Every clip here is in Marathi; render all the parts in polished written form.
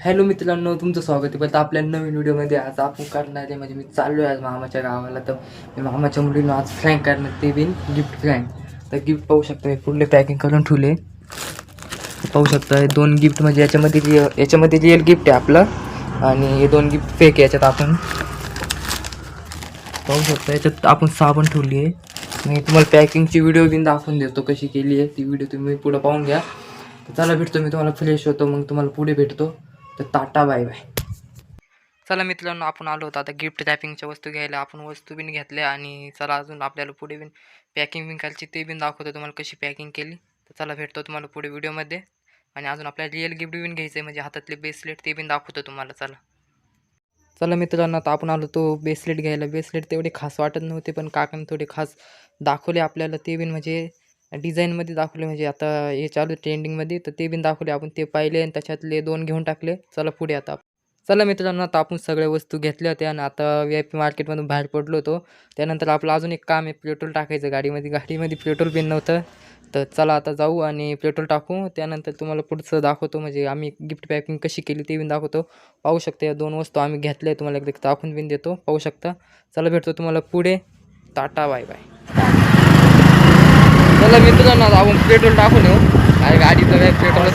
हॅलो मित्रांनो, तुमचं स्वागत आहे परत आपल्या नवीन व्हिडिओमध्ये. आज आपण करणार आहे म्हणजे मी चाललो आहे आज मामाच्या गावाला. तर मी मामाच्या मुलींना आज फ्रँक करणार, ते बिन गिफ्ट फ्रँक. तर गिफ्ट पाहू शकता, मी पुढले पॅकिंग करून ठेवले. पाहू शकता हे दोन गिफ्ट म्हणजे याच्यामध्ये रिअल गिफ्ट आहे आपलं, आणि हे दोन गिफ्ट फेक. याच्यात आपण पाहू शकता, याच्यात आपण साबण ठेवली आहे. मी तुम्हाला पॅकिंगची व्हिडिओ बिन दाखवून देतो कशी केली आहे ती व्हिडिओ, तुम्ही पुढं पाहून घ्या. तर चला भेटतो मी तुम्हाला, फ्रेश होतो मग तुम्हाला पुढे भेटतो. तर टाटा बाय बाय. चला मित्रांनो, आपण आलो होतो आता गिफ्ट रॅपिंगच्या वस्तू घ्यायला. आपण वस्तू बिन घेतल्या आणि चला अजून आपल्याला पुढे बिन पॅकिंग बिन करायची, ते बिन दाखवतो तुम्हाला कशी पॅकिंग केली. तर चला भेटतो तुम्हाला पुढे व्हिडिओमध्ये. आणि अजून आपल्याला रिअल गिफ्ट बिन घ्यायचं आहे म्हणजे हातातले ब्रेसलेट, ते बिन दाखवतो तुम्हाला. चला चला मित्रांनो, आता आपण आलो तो ब्रेसलेट घ्यायला. ब्रेसलेट तेवढे खास वाटत नव्हते, पण काकाने थोडे खास दाखवले आपल्याला. ते बिन म्हणजे डिझाईनमध्ये दाखवले, म्हणजे आता हे चालू ट्रेंडिंगमध्ये, तर ते बिन दाखवले. आपण ते पाहिले आणि त्याच्यातले दोन घेऊन टाकले. चला पुढे आता. चला मित्रांनो, आता आपण सगळ्या वस्तू घेतल्या होत्या आणि आता VIP मार्केटमधून बाहेर पडलो होतो. त्यानंतर आपलं अजून एक काम आहे, पेट्रोल टाकायचं गाडीमध्ये पेट्रोल बिन नव्हतं. तर चला आता जाऊ आणि पेट्रोल टाकू. त्यानंतर तुम्हाला पुढचं दाखवतो, म्हणजे आम्ही गिफ्ट पॅकिंग कशी केली ते बिन दाखवतो. पाहू शकता, या दोन वस्तू आम्ही घेतल्या, तुम्हाला एकदा दाखवून बिन देतो. पाहू शकता. चला भेटतो तुम्हाला पुढे. Tata bye bye. चला मित्रांनो, आपण पेट्रोल टाकून येऊ. अरे गाडीचं काय पेट्रोल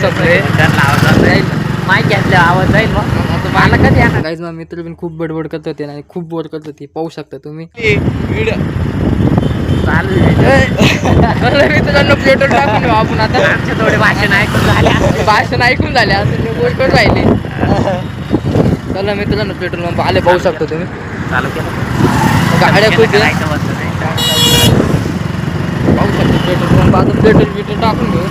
जाईल, माईक घेतल्या आवाज जाईल मग. मला कधी येणार? गाईज मग मित्र पण खूप बडबड करत होते आणि खूप बोर करत होती, पाहू शकता तुम्ही. चालू मित्रांनो, पेट्रोल टाकून येऊ आपण आता. आमचे थोडे भाषण ऐकून झाले. भाषण ऐकून झाले, असं मी बोर करून राहिले. चला मित्रांनो, पेट्रोल पंप आले, पाहू शकता तुम्ही. चालू केलं गाड्या खूप आहे. करायचं होतं नाही. पाहू शकता पेट्रोल पंप. आता पेट्रोल टाकून घेऊ.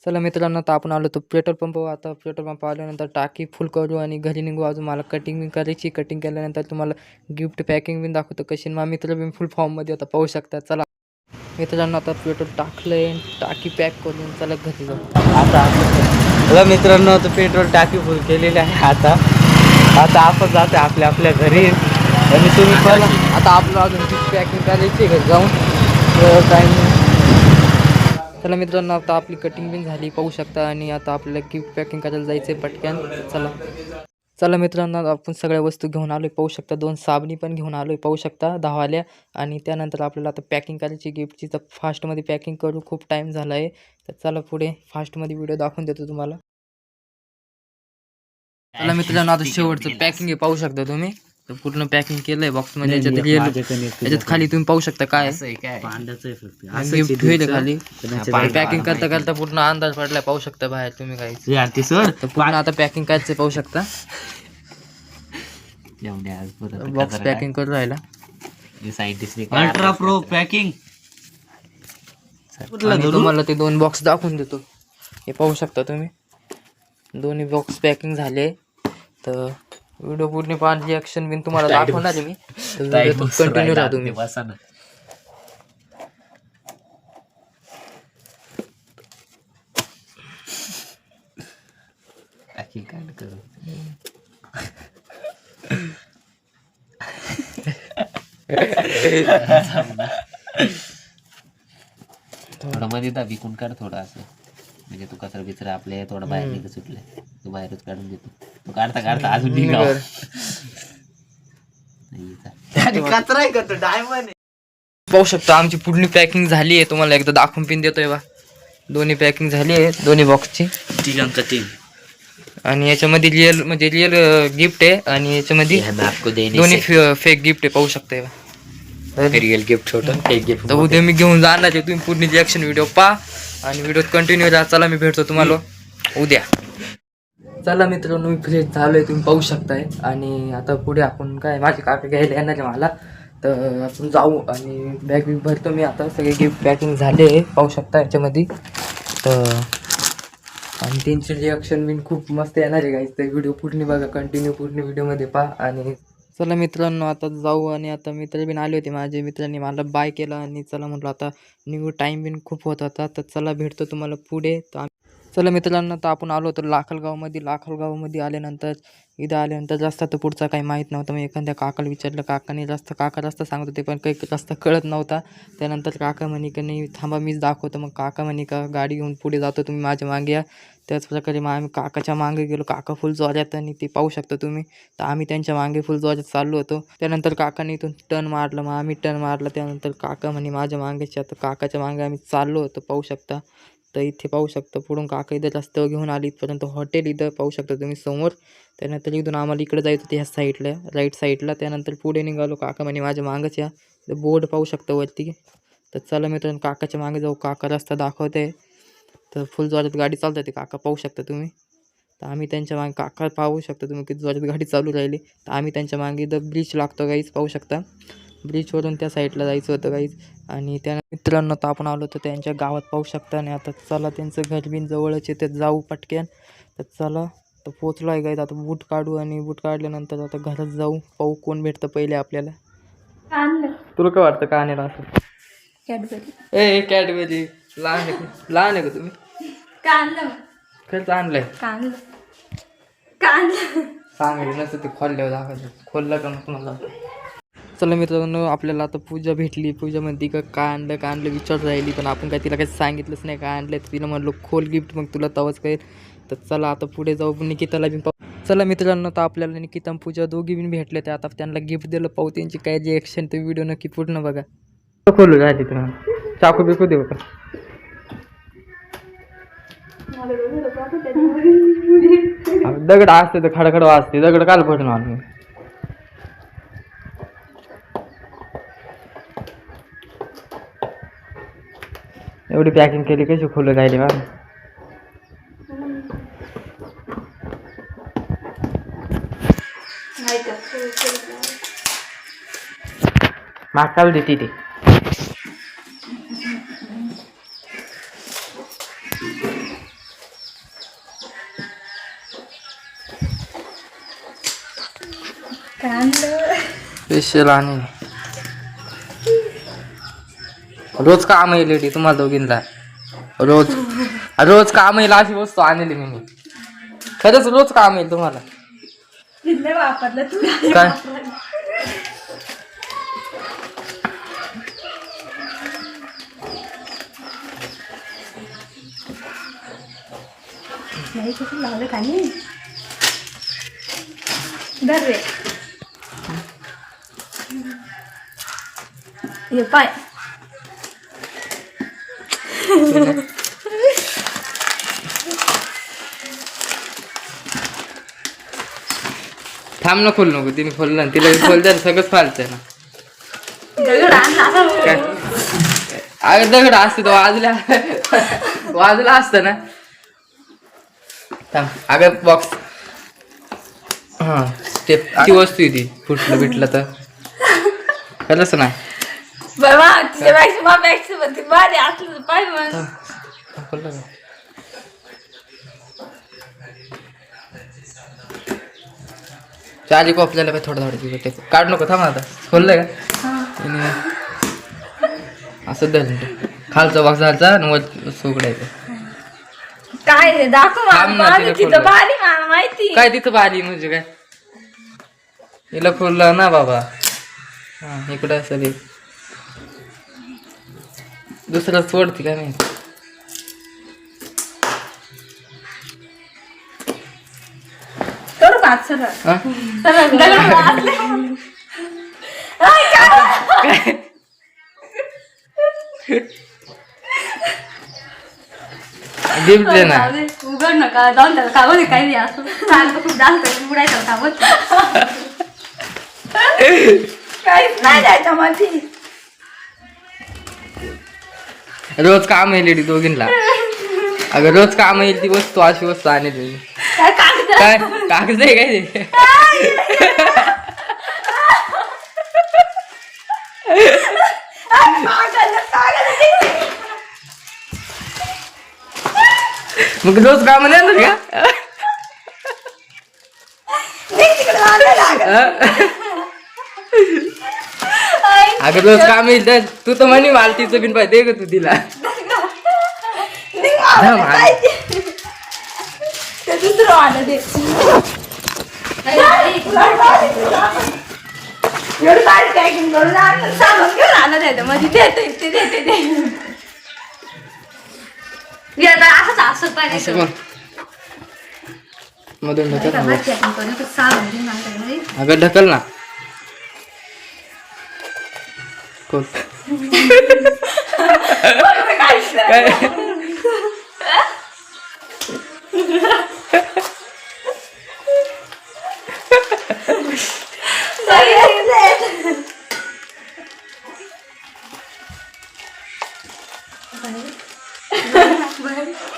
चला मित्रांनो, आता आपण आलो तो पेट्रोल पंप. आता पेट्रोल पंप आल्यानंतर टाकी फुल करू आणि घरी निघू. अजून मला कटिंग बिन करायची. कटिंग केल्यानंतर तुम्हाला गिफ्ट पॅकिंग बिन दाखवतो कशी. मग मित्र बिन फुल फॉर्ममध्ये होता, पाहू शकता. चला मित्रांनो, आता पेट्रोल टाकलंय, टाकी पॅक करून चला घरी जाऊ. आता मित्रांनो, तो पेट्रोल टाकी फुल केलेली आहे. आता आपण जातो आपल्या आपल्या घरी. आणि तुम्ही पण आता आपलं अजून गिफ्ट पॅकिंग करायची घरी जाऊन. टाईम. चला मित्रांनो, आता आपली कटिंग बिन झाली, पाहू शकता. आणि आता आपल्याला गिफ्ट पॅकिंग करायला जायचं आहे पटकन. चला मित्रांनो, आपण सगळ्या वस्तू घेऊन आलो आहे, पाहू शकता. 2 साबणी पण घेऊन आलो आहे, पाहू शकता, 10 वाल्या. आणि त्यानंतर आपल्याला आता पॅकिंग करायची गिफ्टची. तर फास्टमध्ये पॅकिंग करू, खूप टाईम झाला आहे. तर चला पुढे फास्टमध्ये व्हिडिओ दाखवून देतो तुम्हाला. चला मित्रांनो, आता शेवटचं पॅकिंग आहे, पाहू शकता तुम्ही. तर पूर्ण पॅकिंग केलंय बॉक्समध्ये. याच्यात खाली तुम्ही पाहू शकता काय गिफ्ट ठेवले खाली. पॅकिंग करता करता पूर्ण अंदाज पडलाय, पाहू शकता बाहेर तुम्ही. काही तर पूर्ण आता पॅकिंग करायचं, पाहू शकता. बॉक्स पॅकिंग करून राहिला. Ultra pro packing. आणि तुम्हाला ते 2 बॉक्स दाखवून देतो. हे पाहू शकता तुम्ही, दोन्ही बॉक्स पॅकिंग झाले. तर व्हिडिओ पूर्ण पाहून रिॲक्शन बिन तुम्हाला दाखवणार आहे मी. तर व्हिडिओ कंटिन्यू राहा तुम्ही. थोडं मध्ये दाबी कोण काढ थोडं असं, म्हणजे तू कचरा बिचरा आपल्या थोडं बाहेर निघत सुटलंय, तू बाहेरच काढून देतो. तू काढता अजून निघाव. कचरा करतो डायमंड. पाहू शकता आमची पूर्ण पॅकिंग झाली आहे, तुम्हाला एकदा दाखवून पिन देतोय बा. दोन्ही पॅकिंग झाली आहे, दोन्ही बॉक्सची. 3 आणि याच्यामध्ये रिअल गिफ्ट आहे, आणि याच्यामध्ये दोन्ही फेक गिफ्ट आहे, पाहू शकता. रिअल गिफ्ट छोटं, फेक गिफ्ट. तर उद्या मी घेऊन जाणार आहे, तुम्ही पूर्ण रिॲक्शन व्हिडिओ पहा आणि व्हिडिओ कंटिन्यू राहा. चला मी भेटतो तुम्हाला उद्या. चला मित्रांनो, मी फ्रेश झालो आहे, तुम्ही पाहू शकताय. आणि आता पुढे आपण काय, माझे काका घ्यायला येणार आहे मला. तर आपण जाऊ आणि बॅग बिग भरतो मी. आता सगळे गिफ्ट पॅकिंग झाले, पाहू शकता याच्यामध्ये. तर आणि त्यांची रिॲक्शन बिन खूप मस्त येणार आहे गाईज. तर व्हिडिओ पूर्ण बघा, कंटिन्यू पूर्ण व्हिडिओमध्ये पहा. आणि चला मित्रांनो, आता जाऊ. आणि आता मित्र बिन आले होते, माझे मित्रांनी मला बाय केला. आणि चला म्हटलं आता निघू, टाईम बिन खूप होत होता. तर चला भेटतो तुम्हाला पुढे. तर चला मित्रांनो, तर आपण आलो होतो लाखलगावमध्ये आल्यानंतर इथं आल्यानंतर रस्ता तर पुढचा काही माहीत नव्हता. मग एखाद्या काकाला विचारलं, काकाने काका रस्ता सांगत होते पण काही रस्ता कळत नव्हता. त्यानंतर काका म्हणे की नाही थांबा मीच दाखवतो. मग काका म्हणे का गाडी घेऊन पुढे जातो, तुम्ही माझ्या मागे या. त्याच प्रकारे मग आम्ही काकाच्या मागे गेलो. काका फुल जोरात आणि ते पाहू शकता तुम्ही. तर आम्ही त्यांच्या मागे फुल जोरात चाललो होतो. त्यानंतर काकाने इथून टर्न मारलं, मग आम्ही टर्न मारला. त्यानंतर काका म्हणे माझ्या मागेच्या, तर काकाच्या मागे आम्ही चाललो होतो पाहू शकता. तर इथे पाहू शकता पुढून काका इथं रस्त्यावर घेऊन आली इथपर्यंत हॉटेल इथं पाहू शकता तुम्ही समोर. त्यानंतर इथून आम्हाला इकडे जायचं होतं ह्या साईडला, राईट साईडला. त्यानंतर पुढे निघालो. काका म्हणे माझ्या मागच या. बोर्ड पाहू शकता वरती. तर चला मित्रांनो काकाच्या मागे जाऊ. काका रस्ता दाखवते. तर फुल जोरात गाडी चालते ते काका पाहू शकता तुम्ही. तर आम्ही त्यांच्या मागे, काका पाहू शकता तुम्ही किती जोरात गाडी चालू राहिली. तर आम्ही त्यांच्या मागे इथं ब्रिज लागतो गाईज पाहू शकता. ब्रिजवरून त्या साईडला जायचं होतं गाईज. आणि त्या मित्रांनो तर आपण आलो तर त्यांच्या गावात पाहू शकता. आणि आता चला त्यांचं घर बिन जवळच आहे, तर जाऊ पटक्यान. तर चला तर पोचलो आहे गाईज. आता बूट काढू आणि बूट काढल्यानंतर आता घरात जाऊ, पाहू कोण भेटतं पहिले आपल्याला. तुला काय वाटतं का आणेल असं? कॅडबरी कॅडबरी लहान आहे का तुम्ही? खरंच आणलंय? सांगायचं नसतं ते खोलल्यावर दाखवायचं. खोललं का मग तुम्हाला. चला मित्रांनो आपल्याला आता पूजा भेटली. पूजा म्हणते का आणलं विचार राहिली, पण आपण काय तिला काही सांगितलंच नाही काय आणलं. तर तिला म्हणलो खोल गिफ्ट, मग तुला तवाच काय. तर चला आता पुढे जाऊ. निकिताला बी पाहू. चला मित्रांनो तर आपल्याला निकिता पूजा दोघी बिन भेटले. तर आता त्यांना गिफ्ट दिलं, पाहू त्यांची काय रिॲक्शन. ते व्हिडिओ नक्की पूर्ण बघा. खोलू राहिली तुम्हाला चाकू बिकू देऊ का? दगड असते तर खडखड वाजते. दगड काल पडून आलो. एवढी पॅकिंग केली कशी खोलू राहिली बा. मागकाल देते ती. स्पेशल आणि रोज काम येईल लेडी तुम्हाला दोघींना. रोज काम येईल अशी वस्तू आणली मी. खरंच रोज काम येईल तुम्हाला. काय लावलं का नाही दर रे हे पाय. थांब ना खोल नको. तिने खोललं तिला खोल द्या सगळंच फालतंय ना. काय अरे दगड असते तो वाजला असतं ना. थांब अगं बॉक्स. हां स्टेप ती वस्तू ती फुटलं बिटलं तर खरंच ना. चाली को आपल्याला काय थोडं थोडं काढ नको. थांब आता खोललंय का असं धरून खालचा बॉक्स झालचा आणि वर सुकडायचं. काय दाखव माहिती काय तिथं बारी म्हणजे काय हिला खोललं ना बाबा. हा इकडं असेल दुसरं सोडते काय नाही. करू का सरळ गिफ्ट दे ना. उघड नका जाऊन त्याला काय होते काही असं चालतं खूप जास्त उडायचं कामच काहीच नाही द्यायचं मध्ये. रोज काम येईल लेडी दोघींना. अगं रोज काम येईल ती वस्तू अशी वस्तू आणली. काय कागद आहे काय ते? मग रोज काम नाही का? अगं रोज काम येईल तर तू तर म्हणे मालतीचं बिन पाहिजे का तू तिला. ते दुसरं आलं ते एवढं काय पॅकिंग करून आणलं सामान घेऊन आलं त्याचं मध्ये देते ते देते ते असंच असं असं पाहिजे कर मधून ढकल ना. पॅकिंग करून ते सामान घेऊन आणलं अगं ढकल ना कोण काय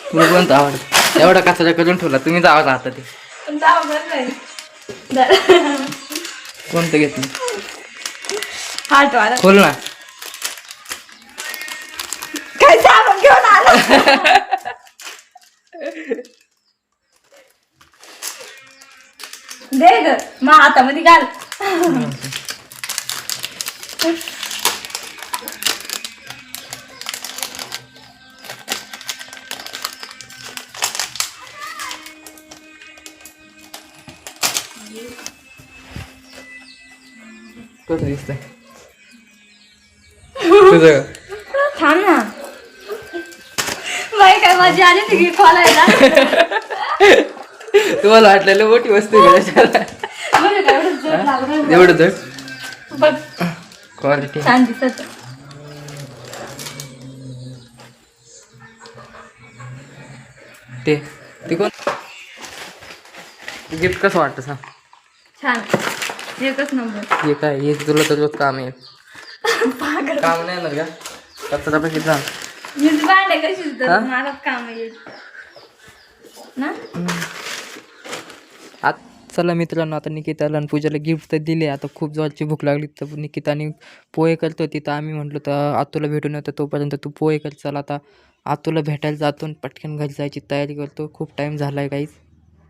तुला कोणतं आवडत एवढा कचरा करून ठेवला तुम्हीच आवाज आता ते कोणतं घेतलं हाटवाला खोल ना काय सामान घेऊन आलं दे ग मग हातामध्ये घाल कसं दिसतंय तुझं थांब ना बाई काय मजा आली ती खोलायला तुम्हाला वाटलेलं मोठी वस्तू आहे का त्याच्याला? म्हणजे काय एवढं जड लागलं एवढं जड बघ क्वालिटी छान दिसत ते ते कोण गिफ्ट कसं वाटतं सांग छान एकच नंबर हे काय हे तुला तर रोज काम येईल काम नाही येणार का कचरा पैकी जा मी भांडे कशी हा? मला काम येईल ना चला मित्रांनो आता निकिताला आणि पूजाला गिफ्ट तर दिले आता खूप जोरची भूक लागली तर निकिताने पोहे करत होती तर आम्ही म्हटलो तर आतूला भेटून येतो तोपर्यंत तू पोहे कर चला आता आतूला भेटायला जातो आणि पटकन घरी जायची तयारी करतो खूप टाईम झाला आहे काहीच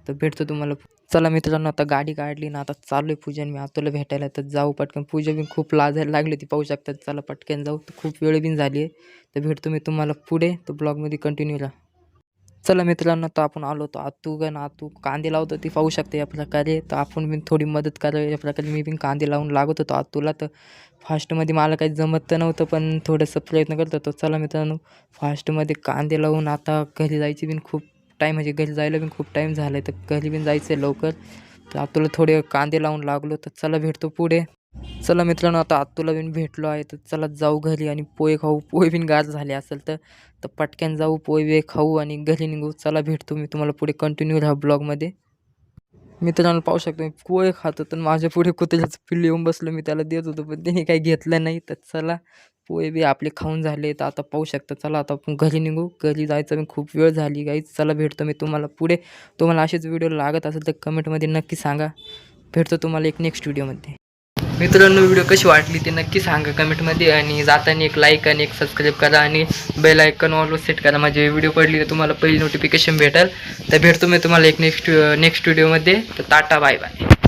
तर भेटतो तुम्हाला चला मित्रांनो आता गाडी काढली ना आता चालू आहे पूजन मी आतूला भेटायला तर जाऊ पटकन पूजा बी खूप लाजायला लागली ती पाहू शकतात चला पटकन जाऊ तर खूप वेळ बी झाली आहे तर भेटतो मी तुम्हाला पुढे तर ब्लॉगमध्ये कंटिन्यू राहा चला मित्रांनो तर आपण आलो होतो आतू कांदे लावतो ती पाहू शकते या प्रकारे तर आपण बी थोडी मदत करावी या प्रकारे मी पण कांदे लावून लागत होतो आतूला तर फास्टमध्ये मला काही जमत तर नव्हतं पण थोडंसं प्रयत्न करत होतो चला मित्रांनो फास्टमध्ये कांदे लावून आता घरी जायची बिन खूप टाईम म्हणजे घरी जायला पण खूप टाईम झाला आहे तर घरी पण जायचं आहे लवकर तर आतूला थोडे कांदे लावून लागलो तर चला भेटतो पुढे चला मित्रांनो आता आतूला बिन भेटलो आहे तर चला जाऊ घरी आणि पोहे खाऊ पोहे बिन गार झाले असेल तर पटकन जाऊ पोहे खाऊ आणि घरी निघू चला भेटतो मी तुम्हाला पुढे कंटिन्यू राहा ब्लॉगमध्ये मित्रांनो पाहू शकतो मी पोहे खातो तर माझ्या पुढे कुत्र्याचं पिल्लू येऊन बसलं मी त्याला देत होतो पण त्याने काही घेतलं नाही तर चला पोहे बी आपले खाऊन झाले तर आता पाहू शकता चला आता आपण घरी निघू घरी जायचं मी खूप वेळ झाली गाईच चला भेटतो मी तुम्हाला पुढे तुम्हाला असेच व्हिडिओ लागत असेल तर कमेंटमध्ये नक्की सांगा भेटतो तुम्हाला एक नेक्स्ट व्हिडिओमध्ये मित्रांनो व्हिडिओ कशी वाटली ते नक्की सांगा कमेंटमध्ये आणि जाताना एक लाईक आणि एक सबस्क्राईब करा आणि बेल आयकॉन ऑलवर सेट करा माझे व्हिडिओ पडली तर तुम्हाला पहिली नोटिफिकेशन भेटेल तर भेटतो मी तुम्हाला एक नेक्स्ट व्हिडिओमध्ये तर टाटा बाय बाय